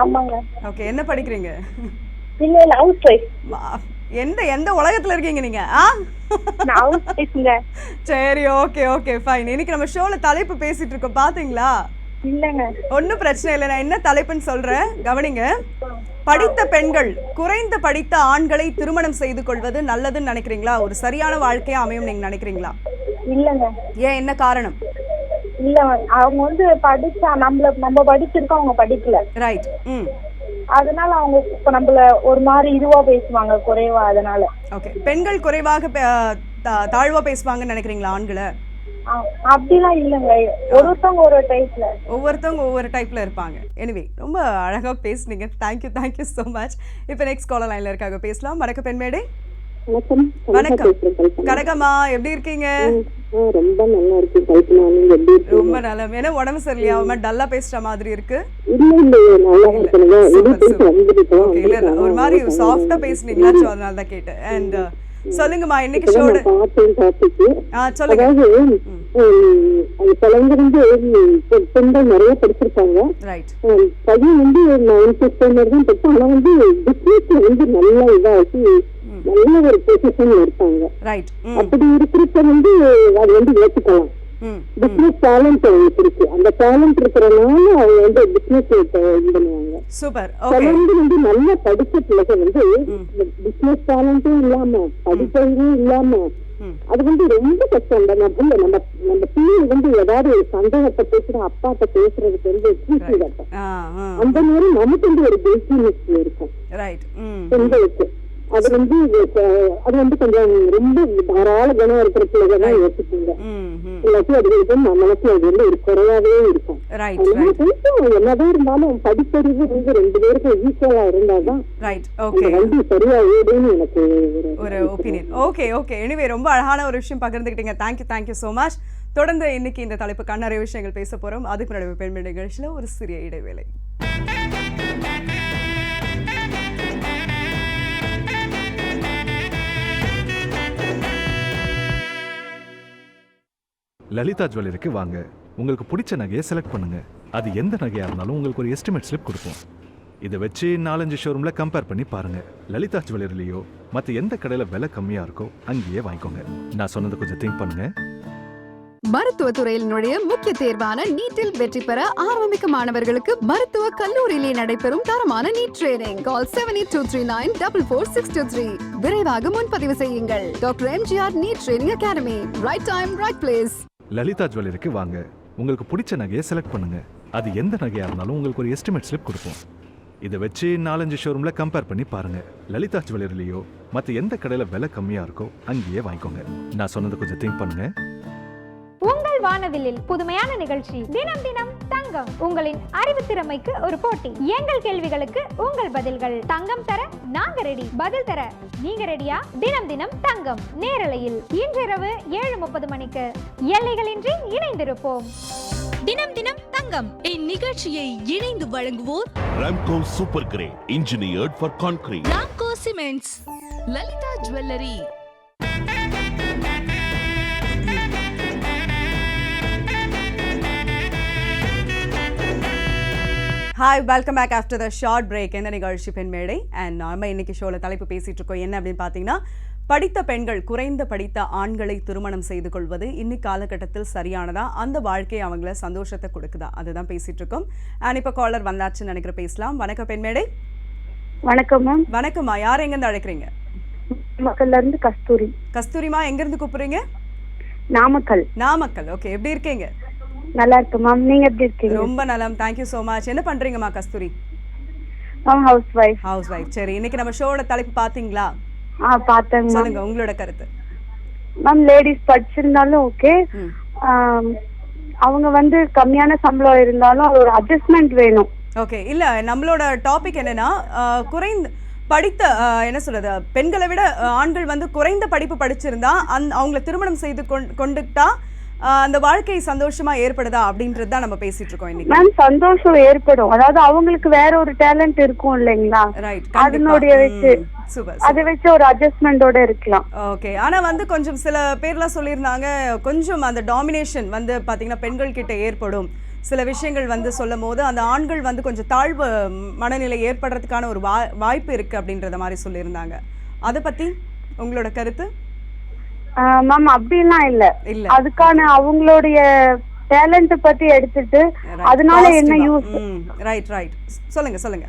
S3: ஆமாங்க.
S1: ஓகே, என்ன படிக்கிறீங்க?
S3: இல்ல, ஹவுஸ் வைஃப்.
S1: எந்த உலகத்துல இருக்கீங்க நீங்க? சரி, ஓகே ஓகே ஃபைன். இன்னைக்கு நம்ம ஷோல தலைப்பு பேசிட்டு இருக்கோம், பாத்தீங்களா?
S4: இல்லங்க.
S1: ஒன்னும் பிரச்சனை இல்லை, நான் என்ன தலைப்புன்னு சொல்றேன், கவனிங்க. படித்த பெண்கள் குறைந்த படித்த ஆண்களை திருமணம் செய்து கொள்வது நல்லதுன்னு நினைக்கிறீங்களா? ஒரு சரியான வாழ்க்கையா அமையும் நீங்க நினைக்கிறீங்களா?
S4: இல்லங்க.
S1: ஏன், என்ன காரணம்?
S4: இல்ல, அவங்க வந்து படிச்சா நம்ம படிச்சிருக்கோம், அவங்க படிக்கல.
S1: ரைட்.
S4: அதனால அவங்க இப்ப நம்மள ஒரு மாதிரி இதுவா பேசுவாங்க, குறைவா. அதனால
S1: ஓகே, பெண்கள் குறைவாக தாழ்வா பேசுவாங்கன்னு நினைக்கிறீங்களா ஆண்களை?
S4: அப்படிலாம் இல்லங்க, ஒவ்வொருத்தவங்க ஒவ்வொரு டைப்ல
S1: இருப்பாங்க. எனிவே, ரொம்ப அழகா பேசுனீங்க. Thank you so much. இப்போ நெக்ஸ்ட் காலர் லைன்ல இருக்காங்க, பேசலாம். வணக்கம் பெண்மேடை. வணக்கம் கனகம்மா, எப்படி இருக்கீங்க?
S11: ரொம்ப நல்லா இருக்கு கல்பனா, நீங்க எப்படி இருக்கீங்க?
S1: ரொம்ப நல்லா. ஏன்னா உடம்பு சரியில்லையா? ஒரு மாதிரி டல்லா பேசுற மாதிரி இருக்கு. ஒரு மாதிரி சாஃப்டா பேசுனீங்களா, அதனால தான் கேட்டேன். அண்ட் சொல்லுங்கம்மா, இன்னைக்கு ஷோட சொல்லுங்க.
S11: பெண்கள் நிறைய படிச்சிருக்காங்க. பையன் வந்து 9th ஸ்டாண்டர்ட் தான் படிச்சு, ஆனா வந்து பிசினஸ்ல வந்து நல்லா இதாச்சு நல்ல ஒரு பொசிஷன்ல இருப்பாங்க. அப்படி இருக்கிறப்ப வந்து அது வந்து ஏற்றுக்கலாம். பிசினஸ் டேலண்ட் அவங்களுக்கு இருக்கு. அந்த டேலண்ட் இருக்கிறனால அவங்க வந்து பிசினஸ் பண்ணுவாங்க.
S1: சூப்பர்.
S11: வந்து நல்ல படிச்ச பிள்ளைகள் வந்து பிசினஸ் டேலண்டும் இல்லாம படிப்பதும் இல்லாம அது வந்து ரொம்ப கஷ்டம். நம்ம பிள்ளைங்க வந்து ஏதாவது ஒரு சந்தேகத்தை பேசுற அப்பாட்ட பேசுறதுக்கு வந்து அந்த மாதிரி நமக்கு வந்து ஒரு பிசினஸ் இருக்கும் பெண்களுக்கு. அது வந்து கொஞ்சம் ரொம்ப தாராள குணம் இருக்கிற பிள்ளைங்க தான் யோசிப்பீங்க. இல்லாட்டி அது மனசுல அது வந்து ஒரு குறையாவே இருக்கும். என்னதான் இருந்தாலும் படிப்பறிவு வந்து 2 பேருக்கும் ஈக்குவலா இருந்தாதான் வந்து சரியா ஓடுன்னு எனக்கு
S1: ஒரு ஒப்பீனியன். ஓகே. எனிவே, ரொம்ப அழகான ஒரு விஷயம் பகிர்ந்துக்கிட்டீங்க. Thank you so much. தொடர்ந்து இன்னைக்கு இந்த தலைப்புக்கான நிறைய விஷயங்கள் பேச போறோம். அதுக்கு முன்னாடி பெண்மணி நிகழ்ச்சியில ஒரு சிறிய இடைவேளை.
S7: லலிதா ஜுவல்லரிக்கு வாங்க. உங்களுக்கு பிடிச்ச நகையை செலக்ட் பண்ணுங்க. அது எந்த நகையா இருந்தாலும் உங்களுக்கு ஒரு எஸ்டிமேட் ஸ்லிப் கொடுப்போம். இதை வச்சு 4-5 ஷோரூம்ல கம்பேர் பண்ணி பாருங்க. லலிதா ஜுவல்லரிலையோ மற்ற எந்த கடையில விலை கம்மியா இருக்கோ அங்கேயே வாங்கிக்கோங்க. நான் சொன்னது கொஞ்சம் திங்க் பண்ணுங்க.
S8: மருத்துவ துறையில் நுழைய முக்கிய தேர்வான நீட்டில் வெற்றி பெற ஆரம்பிக்கும் மாணவர்களுக்கு மருத்துவ கல்லூரியிலே நடைபெறும் தரமான நீட் ட்ரெயினிங். கால் 7823944623. விரைவாக முன்பதிவு செய்யுங்கள். Doctor MGR NEET training academy. Right time, right place.
S7: Lalitha ஜுவல்லரிக்கு வாங்க. உங்களுக்கு பிடிச்ச நகையை செலக்ட் பண்ணுங்க. அது எந்த நகையா இருந்தாலும் உங்களுக்கு ஒரு எஸ்டிமேட் ஸ்லிப் கொடுப்போம். இதை வச்சு 4-5 ஷோரூம்ல கம்பேர் பண்ணி பாருங்க. லலிதா ஜுவல்லரிலையோ மற்ற எந்த கடையில விலை கம்மியா இருக்கோ அங்கேயே வாங்கிக்கோங்க. நான் சொன்னது கொஞ்சம் திங்க் பண்ணுங்க.
S12: உங்கள் வானவில்லில் புதுமையான நிகழ்ச்சி தினம் தினம் தங்கம். உங்களின் அறிவு திறமைக்கு ஒரு போட்டி. எங்கள் கேள்விகளுக்கு உங்கள் பதில்கள். தங்கம் தர நாங்க ரெடி, பதில் தர நீங்க ரெடியா? தினம் தினம் தங்கம் நேரலையில் இன்றிரவு 7:30 மணிக்கு. எல்லைகளின்றி இணைந்திருப்போம்.
S10: தினம் தினம் தங்கம் இந்நிகழ்ச்சியை இணைந்து வழங்குவோர்
S13: Ramco super great engineered for concrete,
S10: Ramco cements,
S9: Lalitha jewellery.
S1: Hi, welcome back after the short break. எந்த நிகழ்ச்சி பெண்மேடை. அண்ட் நம்ம இன்னைக்கு ஷோவில் தலைப்பு பேசிகிட்டு இருக்கோம். என்ன அப்படின்னு பார்த்தீங்கன்னா, படித்த பெண்கள் குறைந்த படித்த ஆண்களை திருமணம் செய்து கொள்வது இன்னைக்கு காலகட்டத்தில் சரியானதா, அந்த வாழ்க்கை அவங்கள சந்தோஷத்தை கொடுக்குதா, அதுதான் பேசிகிட்டு இருக்கோம். அண்ட் இப்போ காலர் வந்தாச்சுன்னு நினைக்கிற, பேசலாம். வணக்கம் பெண்மேடை.
S4: வணக்கம் மேம்.
S1: வணக்கம்மா, யார் எங்கேருந்து அழைக்கிறீங்க?
S4: நாமக்கல்ல இருந்து கஸ்தூரி.
S1: கஸ்தூரிமா, எங்கேருந்து கூப்பிடுறீங்க?
S4: நாமக்கல்.
S1: ஓகே, எப்படி இருக்கீங்க?
S4: நல்லா இருக்கு மேம், நீங்க எப்படி இருக்கீங்க?
S1: ரொம்ப நலம், தேங்க்யூ ஸோ மச். என்ன பண்றீங்கம்மா கஸ்தூரி?
S4: House wife.
S1: சரி, இன்னைக்கு நம்ம ஷோட தலைப்பு பாத்தீங்களா?
S4: பார்த்தேன்.
S1: சொல்லுங்க உங்களோட கருத்து.
S4: மேம், லேடிஸ் படிச்சிருந்தாலும் ஓகே, அவங்க வந்து கம்மியான சம்பளம் இருந்தாலும் ஒரு அட்ஜஸ்ட்மெண்ட் வேணும்.
S1: ஓகே, இல்ல நம்மளோட டாபிக் என்னன்னா, குறைந்த படித்த என்ன சொல்றது, பெண்களை விட ஆண்கள் வந்து குறைந்த படிப்பு படிச்சிருந்தா அவங்கள திருமணம் செய்து கொண்டுட்டா அந்த வாழ்க்கை சந்தோஷமா ஏற்படுதா அப்படின்றது தான் நம்ம பேசிட்டு இருக்கோம் இன்னைக்கு.
S4: மேம், சந்தோஷம் ஏற்படும். அதாவது அவங்களுக்கு வேற ஒரு டேலண்ட் இருக்கும் இல்லைங்களா? அதனுடைய வச்சு அதை வச்சு ஒரு அட்ஜஸ்ட்மெண்டோட இருக்கலாம்.
S1: ஓகே, ஆனா வந்து கொஞ்சம் சில பேர்லாம் சொல்லியிருந்தாங்க, கொஞ்சம் அந்த டாமினேஷன் வந்து பாத்தீங்கன்னா பெண்கள் கிட்ட ஏற்படும். சில விஷயங்கள் வந்து சொல்லும் போது அந்த ஆண்கள் வந்து கொஞ்சம் தாழ்வு மனநிலை ஏற்படுறதுக்கான ஒரு வாய்ப்பு இருக்கு அப்படின்றத மாதிரி சொல்லியிருந்தாங்க. அத பத்தி உங்களோட கருத்து?
S14: மேம் அப்படிலாம் இல்ல, அதுக்கான அவங்களுடைய டேலண்ட் பத்தி எடுத்துட்டு அதனால என்ன யூஸ்?
S1: ரைட் ரைட், சொல்லுங்க சொல்லுங்க.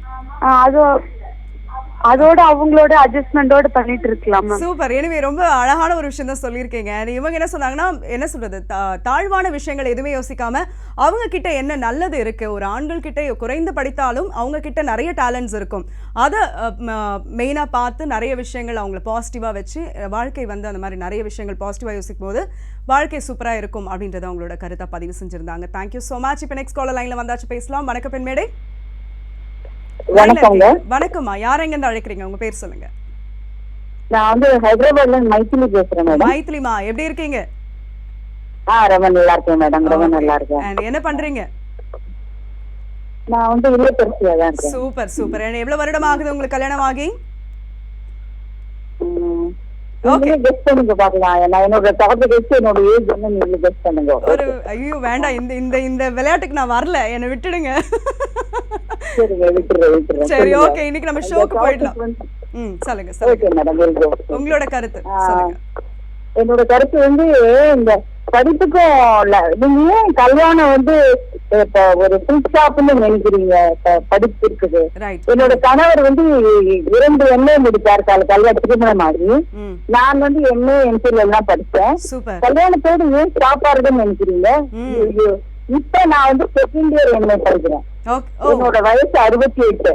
S14: அதோட அவங்களோட அட்ஜஸ்ட்மெண்டோட பண்ணிட்டு இருக்கலாம்.
S1: சூப்பர். எனவே ரொம்ப அழகான ஒரு விஷயம் தான் சொல்லியிருக்கீங்க. இவங்க என்ன சொன்னாங்கன்னா, என்ன சொல்றது, தாழ்வான விஷயங்கள் எதுவுமே யோசிக்காம அவங்க கிட்ட என்ன நல்லது இருக்கு, ஒரு ஆண்கள் கிட்ட குறைந்து படித்தாலும் அவங்க கிட்ட நிறைய டேலண்ட்ஸ் இருக்கும், அதை மெயினா பார்த்து நிறைய விஷயங்கள் அவங்கள பாசிட்டிவா வச்சு வாழ்க்கை வந்து அந்த மாதிரி நிறைய விஷயங்கள் பாசிட்டிவா யோசிக்கும் போது வாழ்க்கை சூப்பரா இருக்கும் அப்படின்றத அவங்களோட கருத்தை பதிவு செஞ்சிருந்தாங்க. Thank you so much. இப்போ நெக்ஸ்ட் காலர் லைன்ல வந்தாச்சு, பேசலாம். வணக்கம் பெண்மேடை.
S15: வணக்கங்க.
S1: வணக்கம்மா, யார் எங்க இருந்து அழைக்கிறீங்க? உங்க பேர் சொல்லுங்க.
S15: நான் வந்து ஹைதராபாத்ல மைத்திலி பேசுறேன் மேடம்.
S1: மைத்திலிமா, எப்படி இருக்கீங்க?
S15: ரொம்ப நல்லா இருக்கேன் மேடம், ரொம்ப நல்லா இருக்கேன்.
S1: என்ன பண்றீங்க?
S15: நான் வந்து இல்லத்தரசியா தான் இருக்கேன்.
S1: Super super. எவ்வளவு வருடம் ஆகுது உங்களுக்கு கல்யாணம் ஆகி?
S15: ஓகே, கெஸ் பண்ணுங்க பார்க்கலாம். என்னோட டாபிக் வச்சு என்னோட ஏஜ் என்ன நீங்க கெஸ் பண்ணுங்க.
S1: ஒரு ஐயோ வேண்டாம், இந்த இந்த இந்த விளையாட்டுக்கு நான் வரல, என்ன விட்டுடுங்க.
S15: சரிங்க, விட்டுறேன்.
S1: சரி, ஓகே, இன்னைக்கு நம்ம ஷோக்கு போயிடலாம். சொல்லுங்க சொல்லுங்க.
S15: ஓகே மேடம்,
S1: உங்களோட கருத்து சொல்லுங்க.
S15: என்னோட கருத்து வந்து இந்த படிப்புக்கும் நீங்க ஏன் கல்யாணம் வந்து இப்ப ஒரு ஃபுல் ஸ்டாப்னு நினைக்கிறீங்க? படிப்பு இருக்குது. என்னோட கணவர் வந்து 2 MA முடிச்சாரு கல்யாணம் திருமணம் ஆகி. நான் வந்து MA MPhil எல்லாம் படிச்சேன். கல்யாணத்தோடு ஏன் ஸ்டாப் ஆகுதுன்னு நினைக்கிறீங்க? இப்ப நான் வந்து செகண்ட் இயர் MA படிக்கிறேன். என்னோட வயசு 68.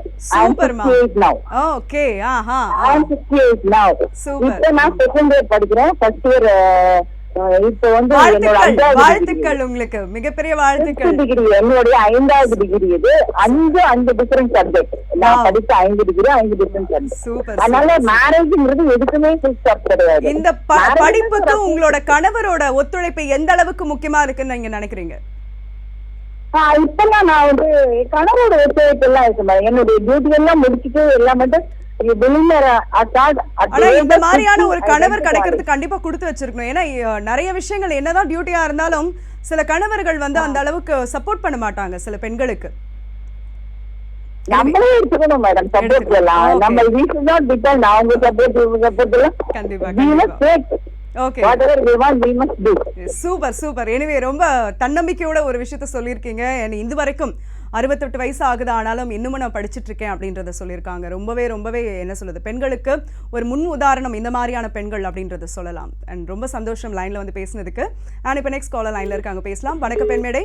S15: இப்ப நான் செகண்ட் இயர் படிக்கிறேன். ஃபர்ஸ்ட் இயர் இப்ப வந்து
S1: வாழ்த்துக்கள் உங்களுக்கு, மிகப்பெரிய வாழ்த்துக்கள்.
S15: டிகிரி என்னுடைய 5வது டிகிரி. இது 5 டிஃபரெண்ட் சப்ஜெக்ட். நான் படிச்ச 5 டிகிரி 5 டிஃபரெண்ட் சப்ஜெக்ட். அதனால மேரேஜ்ங்கிறது எதுக்குமே ஃபுல் ஸ்டாப் கிடையாது.
S1: இந்த படிப்புக்கு உங்களோட கணவரோட ஒத்துழைப்பு எந்த அளவுக்கு முக்கியமா இருக்குன்னு நீங்க நினைக்கிறீங்க?
S15: இப்பெல்லாம் நான் வந்து கணவரோட ஒத்துழைப்பு எல்லாம் இருக்கு. என்னுடைய டியூட்டி எல்லாம் முடிச்சுட்டு எல்லாம் மட்டும்
S1: இந்த மாதிரியான ஒரு கணவர் கிடைக்கிறது கண்டிப்பா கொடுத்து வச்சிருக்கணும். ஏன்னா நிறைய விஷயங்கள் என்னதான் டியூட்டியா இருந்தாலும் சில கணவர்கள் வந்து அந்த அளவுக்கு சப்போர்ட் பண்ண மாட்டாங்க சில பெண்களுக்கு.
S15: நம்மளே எடுத்துக்கணும் மேடம் சப்போர்ட் எல்லாம். நம்ம வீட்டுல தான் டிபெண்ட். அவங்க சப்போர்ட் எல்லாம் கண்டிப்பா.
S1: Okay, super super. எனவே ரொம்ப தன்னம்பிக்கையோட ஒரு விஷயத்த சொல்லியிருக்கீங்க. இது வரைக்கும் 68 வயசு ஆகுது, ஆனாலும் இன்னமும் நான் படிச்சுட்டு இருக்கேன் அப்படின்றத சொல்லியிருக்காங்க. ரொம்பவே ரொம்பவே என்ன சொல்லுது, பெண்களுக்கு ஒரு முன் உதாரணம் இந்த மாதிரியான பெண்கள் அப்படின்றத சொல்லலாம். அண்ட் ரொம்ப சந்தோஷம் லைன்ல வந்து பேசினதுக்கு. அண்ட் இப்போ நெக்ஸ்ட் காலர் லைன்ல இருக்காங்க, பேசலாம். வணக்கம் பெண்மேடை.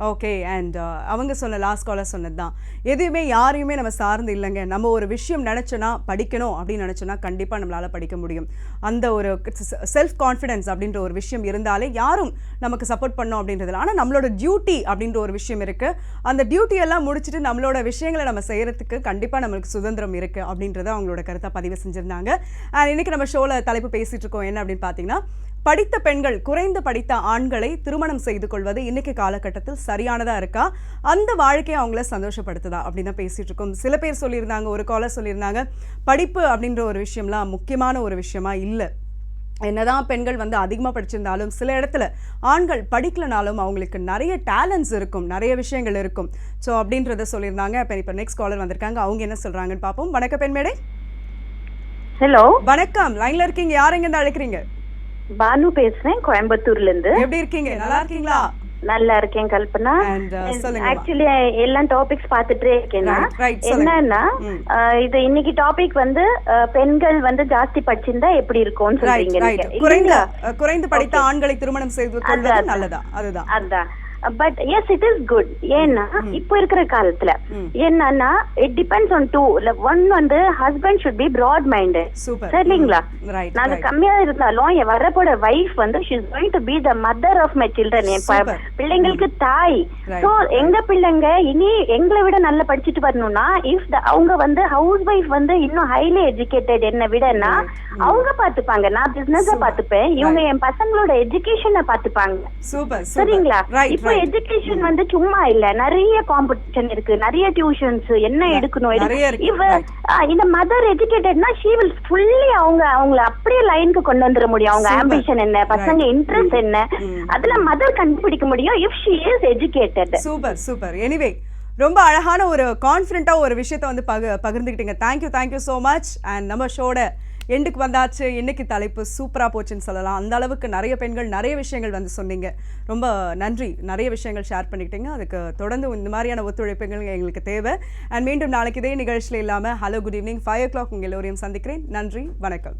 S1: ஓகே, அண்ட் அவங்க சொன்ன லாஸ்ட் காலர் சொன்னது தான், எதுவுமே யாரையுமே நம்ம சார்ந்து இல்லைங்க. நம்ம ஒரு விஷயம் நினச்சோன்னா, படிக்கணும் அப்படின்னு நினச்சோன்னா கண்டிப்பாக நம்மளால் படிக்க முடியும். அந்த ஒரு செல்ஃப் கான்ஃபிடென்ஸ் அப்படின்ற ஒரு விஷயம் இருந்தாலே யாரும் நமக்கு சப்போர்ட் பண்ணோம் அப்படின்றதுல. ஆனால் நம்மளோட டியூட்டி அப்படின்ற ஒரு விஷயம் இருக்குது. அந்த டியூட்டியெல்லாம் முடிச்சுட்டு நம்மளோட விஷயங்களை நம்ம செய்கிறதுக்கு கண்டிப்பாக நம்மளுக்கு சுதந்திரம் இருக்குது அப்படின்றத அவங்களோட கருத்தை பதிவு செஞ்சுருந்தாங்க. அண்ட் இன்றைக்கி நம்ம ஷோவில் தலைப்பு பேசிகிட்டு இருக்கோம் என்ன அப்படின்னு பார்த்தீங்கன்னா, படித்த பெண்கள் குறைந்து படித்த ஆண்களை திருமணம் செய்து கொள்வது இன்னைக்கு காலகட்டத்தில் சரியானதா இருக்கா, அந்த வாழ்க்கையை அவங்கள சந்தோஷப்படுத்துதா அப்படின்னு தான் பேசிட்டு இருக்கோம். சில பேர் சொல்லியிருந்தாங்க, ஒரு காலர் சொல்லியிருந்தாங்க, படிப்பு அப்படின்ற ஒரு விஷயம்லாம் முக்கியமான ஒரு விஷயமா இல்லை. என்னதான் பெண்கள் வந்து அதிகமாக படிச்சிருந்தாலும் சில இடத்துல ஆண்கள் படிக்கலனாலும் அவங்களுக்கு நிறைய டேலண்ட்ஸ் இருக்கும், நிறைய விஷயங்கள் இருக்கும். ஸோ அப்படின்றத சொல்லியிருந்தாங்க. இப்போ நெக்ஸ்ட் காலர் வந்திருக்காங்க, அவங்க என்ன சொல்றாங்கன்னு பார்ப்போம். வணக்கம் பெண்மேடை.
S16: ஹலோ,
S1: வணக்கம். லைன்ல இருக்கீங்க, யார் எங்க இருந்து அழைக்கிறீங்க?
S16: பானு பேசுறேன், கோயம்புத்தூர்ல இருந்து.
S1: எப்படி இருக்கீங்க? நல்லா இருக்கீங்களா?
S16: நல்லா இருக்கேன் கல்பனா. ஆக்சுவலி எல்லாம் டாபிக்ஸ் பாத்துட்டே இருக்கேன். என்னன்னா இது இன்னைக்கு டாபிக் வந்து பெண்கள் வந்து ஜாஸ்தி படிச்சிருந்தா எப்படி இருக்கும்னு சொல்றீங்க.
S1: குறைந்து படித்த ஆண்களை திருமணம் செய்து கொள்வது நல்லதா? அதுதான்
S16: அதான். But yes, it is good. ஏன்னா இப்போ இருக்கிற காலத்துல என்னன்னா இட் டிபெண்ட்ஸ் ஆன் 2. ஒன் வந்து husband should be broad minded. சரிங்களா? நாங்க கம்மியா இருந்தாலும் என் வரப்போட வைஃப் வந்து she is going to be the mother of my children. என் பிள்ளைங்களுக்கு தாய். சோ எங்க பிள்ளைங்க இனி எங்களை விட நல்லா படிச்சுட்டு வரணும்னா, இஃப் அவங்க வந்து ஹவுஸ் வைஃப் வந்து இன்னும் ஹைலி எஜுகேட்டட் என்ன விடனா அவங்க பாத்துப்பாங்க. நான் பிசினஸ பாத்துப்பேன், இவங்க என் பசங்களோட எஜுகேஷனை பாத்துப்பாங்க. சரிங்களா? இப்போ எஜுகேஷன் வந்து சும்மா இல்ல, நிறைய காம்படிஷன் இருக்கு, நிறைய டியூஷன்ஸ் என்ன எடுக்கணும். இவ இந்த மதர் எஜுகேட்டட்னா ஷீ வில் ஃபுல்லி அவங்கள அப்படியே லைனுக்கு கொண்டு வந்துட முடியும். அவங்க ஆம்பிஷன் என்ன, பசங்க இன்ட்ரெஸ்ட் என்ன, அதுல மதர் கண்டுபிடிக்க முடியும் if she is educated.
S1: Super super. Anyway ரொம்ப அழகான ஒரு கான்ஃபிடென்ட்டாக ஒரு விஷயத்தை வந்து பகிர்ந்துக்கிட்டீங்க. Thank you so much. அண்ட் நம்ம ஷோட எண்டுக்கு வந்தாச்சு. இன்னைக்கு தலைப்பு சூப்பராக போச்சுன்னு சொல்லலாம். அந்த அளவுக்கு நிறைய பெண்கள் நிறைய விஷயங்கள் வந்து சொன்னீங்க. ரொம்ப நன்றி. நிறைய விஷயங்கள் ஷேர் பண்ணிக்கிட்டீங்க. அதுக்கு தொடர்ந்து இந்த மாதிரியான ஒத்துழைப்புகள் எங்களுக்கு தேவை. அண்ட் மீண்டும் நாளைக்கு இதே நிகழ்ச்சியில் இல்லாமல் ஹலோ குட் ஈவினிங் 5 o'clock உங்கள் எல்லோரையும் சந்திக்கிறேன். நன்றி, வணக்கம்.